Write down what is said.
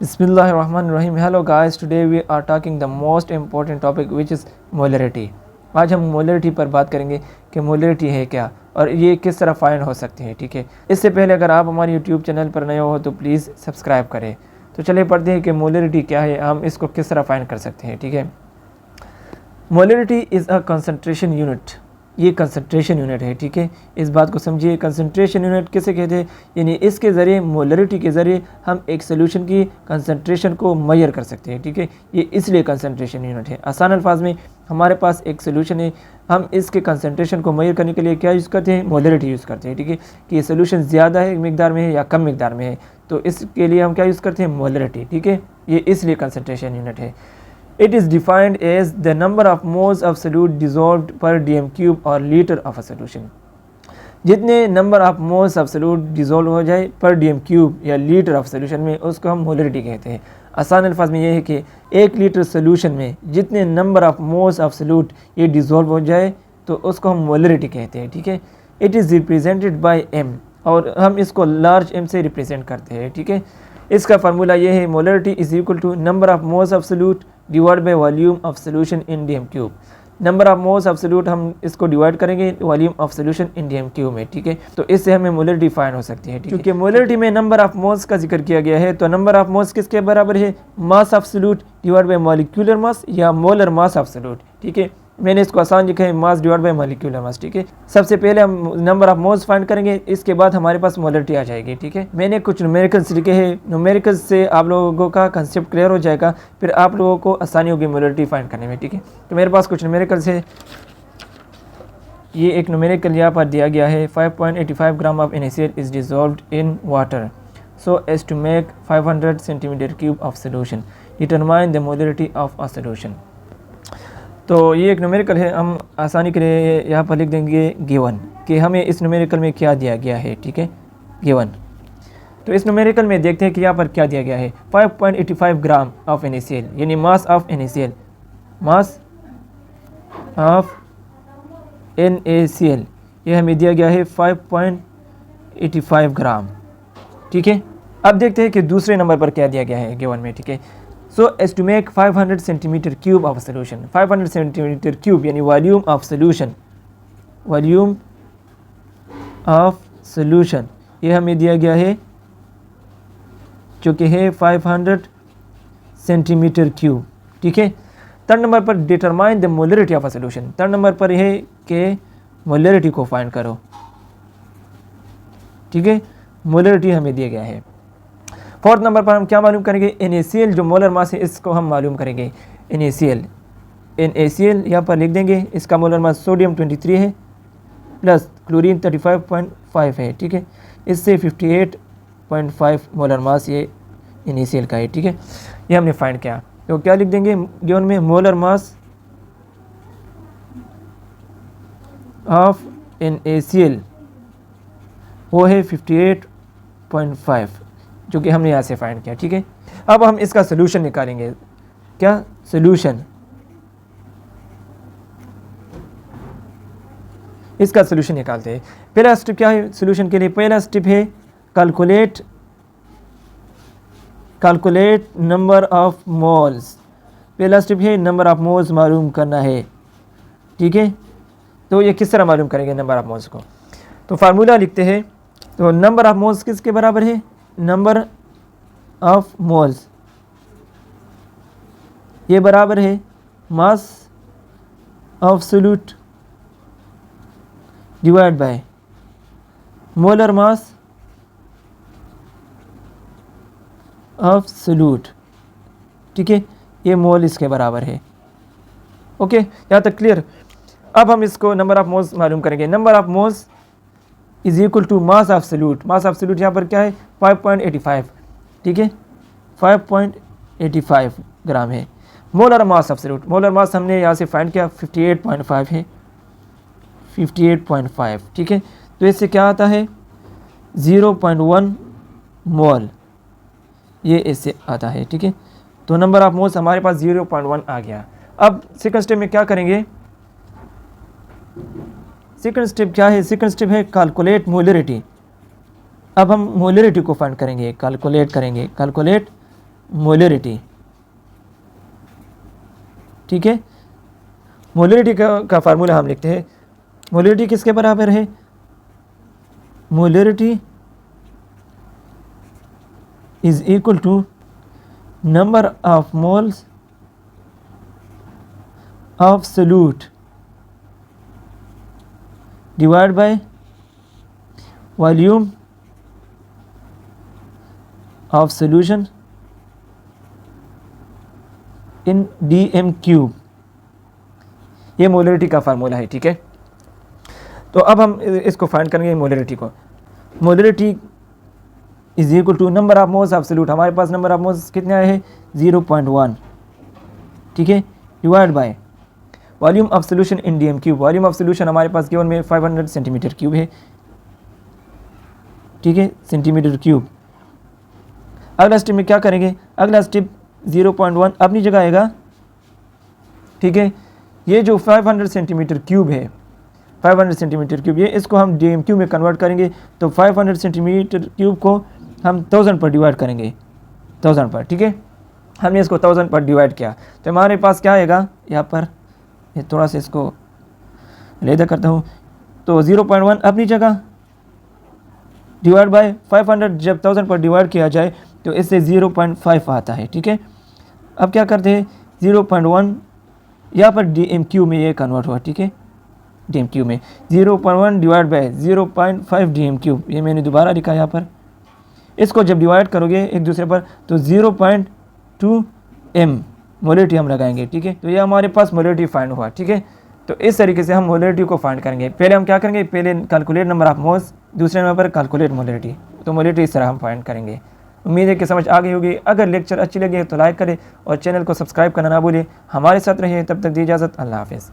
Bismillahirrahmanirrahim. Hello guys, today we are talking the most important topic which is molarity. आज हम molarity पर बात करेंगे कि मोलरिटी है क्या और ये किस तरह फाइंड हो सकते हैं। ठीक है, इससे पहले अगर आप हमारे यूट्यूब चैनल पर नए हो तो प्लीज़ सब्सक्राइब करें। तो चलिए पढ़ते हैं कि मोलरिटी क्या है, हम इसको किस तरह फाइंड कर सकते हैं। ठीक है, molarity is a concentration unit, ये कंसंट्रेशन यूनिट है। ठीक है, इस बात को समझिए, कंसंट्रेशन यूनिट किसे कहते हैं, यानी इसके ज़रिए मोलरिटी के ज़रिए हम एक सोल्यूशन की कंसंट्रेशन को मेजर कर सकते हैं। ठीक है, ये इसलिए कंसंट्रेशन यूनिट है। आसान अल्फाज में हमारे पास एक सोल्यूशन है, हम इसके कंसंट्रेशन को मेजर करने के लिए क्या यूज़ करते हैं, मोलरिटी यूज़ करते हैं। ठीक है, कि ये सोल्यूशन ज़्यादा है मिकदार में है या कम मिकदार में है, तो इसके लिए हम क्या यूज़ करते हैं, मोलरिटी। ठीक है, ये इसलिए कंसंट्रेशन यूनिट है। It is defined as the number of moles of solute dissolved per dm cube or liter of a solution. जितने number of moles of solute dissolve हो जाए पर डीएम क्यूब या लीटर ऑफ सोल्यूशन में, उसको हम molarity कहते हैं। आसान अल्फाज में ये है कि 1 लीटर सोल्यूशन में जितने number of moles of solute ये डिजोल्व हो जाए तो उसको हम मोलरिटी कहते हैं। ठीक है, it is represented by M, और हम इसको लार्ज एम से रिप्रेजेंट करते हैं। ठीक है, इसका फार्मूला ये है, molarity is equal to number of moles of solute divide by volume of solution in dm cube. Number of moles of solute हम इसको डिवाइड करेंगे volume of solution in dm cube में। ठीक है, तो इससे हमें मोलरिटी फाइंड हो सकती है। क्योंकि मोलरिटी में नंबर ऑफ मोल्स का जिक्र किया गया है, तो नंबर ऑफ मोल्स किसके बराबर है, मास of solute divide bye molecular mass या मोलर मास ऑफ सोल्यूट। ठीक है, मैंने इसको आसान लिखा है, mass divide by molecular mass. ठीक है, सबसे पहले हम नंबर ऑफ मोल्स फाइंड करेंगे, इसके बाद हमारे पास मोलरिटी आ जाएगी। ठीक है, मैंने कुछ न्यूमेरिकल्स लिखे हैं, न्यूमेरिकल्स से आप लोगों का कंसेप्ट क्लियर हो जाएगा, फिर आप लोगों को आसानी होगी मोलरिटी फाइंड करने में। ठीक है, तो मेरे पास कुछ न्यूमेरिकल्स है। ये एक न्यूमेरिकल यहाँ पर दिया गया है, 5.85 gram of NaCl is dissolved in water so as to make 500 centimetre cube of solution, determine the molarity of a solution. तो ये एक न्यूमेरिकल है, हम आसानी के लिए यहाँ पर लिख देंगे गिवन, कि हमें इस न्यूमेरिकल में क्या दिया गया है। ठीक है, गिवन। तो इस न्यूमेरिकल में देखते हैं कि यहाँ पर क्या दिया गया है, 5.85 ग्राम ऑफ NaCl, यानी mass of NaCl, mass of NaCl ये हमें दिया गया है 5.85 ग्राम। ठीक है, अब देखते हैं कि दूसरे नंबर पर क्या दिया गया है गिवन में। ठीक है, so as to make 500 centimetre cube of solution, 500 centimetre cube यानी volume of solution, volume of solution ये हमें दिया गया है जो कि है 500 सेंटीमीटर क्यूब। ठीक है, थर्ड नंबर पर determine the molarity of a solution, third number पर यह है कि मोलरिटी को फाइंड करो। ठीक है, मोलरिटी हमें दिया गया है। फोर्थ नंबर पर हम क्या मालूम करेंगे, NaCl जो मोलर मास है इसको हम मालूम करेंगे। NaCl यहाँ पर लिख देंगे, इसका मोलर मास सोडियम 23 है प्लस क्लोरीन 35.5 है। ठीक है, इससे 58.5 मोलर मास ये NaCl का है। ठीक है, ये हमने फाइंड किया, तो क्या लिख देंगे गिवन में, मोलर मास ऑफ NaCl वो है 58.5, जो कि हमने यहाँ से फाइंड किया। ठीक है, अब हम इसका सोल्यूशन निकालेंगे। क्या सोल्यूशन, इसका सोल्यूशन निकालते हैं। पहला स्टेप क्या है सोल्यूशन के लिए, पहला स्टेप है कैलकुलेट नंबर ऑफ मोल्स। पहला स्टेप है नंबर ऑफ मोल्स मालूम करना है। ठीक है, तो ये किस तरह मालूम करेंगे नंबर ऑफ मोल्स को, तो फार्मूला लिखते हैं। तो नंबर ऑफ मोल्स किसके बराबर है, नंबर ऑफ मोल्स ये बराबर है मास of solute divide by molar mass of solute. ठीक है, ये मोल इसके बराबर है। ओके, यहाँ तक क्लियर। अब हम इसको नंबर ऑफ मोल्स मालूम करेंगे। Number of moles is equal to mass of solute, mass of solute यहाँ पर क्या है 5.85। ठीक है, 5.85 ग्राम है। Molar mass of solute, molar mass हमने यहाँ से फाइंड किया 58.5 है, 58.5। ठीक है, तो इससे क्या आता है 0.1 मोल, ये इससे आता है। ठीक है, तो नंबर ऑफ मोल्स हमारे पास 0.1 आ गया। अब सेकंड स्टेप में क्या करेंगे, सेकंड स्टेप क्या है, सेकंड स्टेप है कैलकुलेट मोलरिटी। अब हम मोलरिटी को फाइंड करेंगे, कैलकुलेट करेंगे, कैलकुलेट मोलरिटी, ठीक है। मोलरिटी का फार्मूला हम लिखते हैं, मोलरिटी किसके बराबर है, molarity is equal to number of moles of solute divide by volume of solution in dm cube. ये मोलरिटी का फार्मूला है, ठीक है। तो अब हम इसको फाइंड करेंगे मोलरिटी को। Molarity is equal to number of moles of solute, हमारे पास नंबर ऑफ मोल्स कितने आए हैं 0.1, ठीक है, divide by volume of solution in dm cube. Volume of solution हमारे पास केवल में 500 सेंटीमीटर क्यूब है, ठीक है, सेंटीमीटर क्यूब। अगला स्टेप में क्या करेंगे, अगला स्टेप 0.1 अपनी जगह आएगा, ठीक है। ये जो 500 सेंटीमीटर क्यूब है, 500 सेंटीमीटर क्यूब, ये इसको हम dm क्यूब में कन्वर्ट करेंगे। तो 500 सेंटीमीटर क्यूब को हम 1000 पर डिवाइड करेंगे, 1000 पर, ठीक है। हमने इसको 1000 पर डिवाइड किया तो हमारे पास क्या आएगा, यहाँ पर ये थोड़ा सा इसको लेदा करता हूँ। तो 0.1 अपनी जगह डिवाइड बाय 500, जब 1000 पर डिवाइड किया जाए तो इससे 0.5 आता है, ठीक है। अब क्या करते हैं, 0.1 यहाँ पर dm क्यूब में ये कन्वर्ट हुआ, ठीक है, dm क्यूब में 0.1 डिवाइड बाय 0.5 dm क्यूब, ये मैंने दोबारा लिखा यहाँ पर। इसको जब डिवाइड करोगे एक दूसरे पर तो 0.2 m मोलरिटी हम लगाएंगे, ठीक है। तो ये हमारे पास मोलरिटी फाइंड हुआ, ठीक है। तो इस तरीके से हम मोलरिटी को फाइंड करेंगे। पहले हम क्या करेंगे, पहले कैलकुलेट नंबर ऑफ मोल्स, दूसरे नंबर पर कैलकुलेट मोलरिटी। तो मोलरिटी इस तरह हम फाइंड करेंगे। उम्मीद है कि समझ आ गई होगी। अगर लेक्चर अच्छी लगी है तो लाइक करें और चैनल को सब्सक्राइब करना ना भूलिए। हमारे साथ रहिए, तब तक दी इजाज़त, अल्लाह हाफिज़।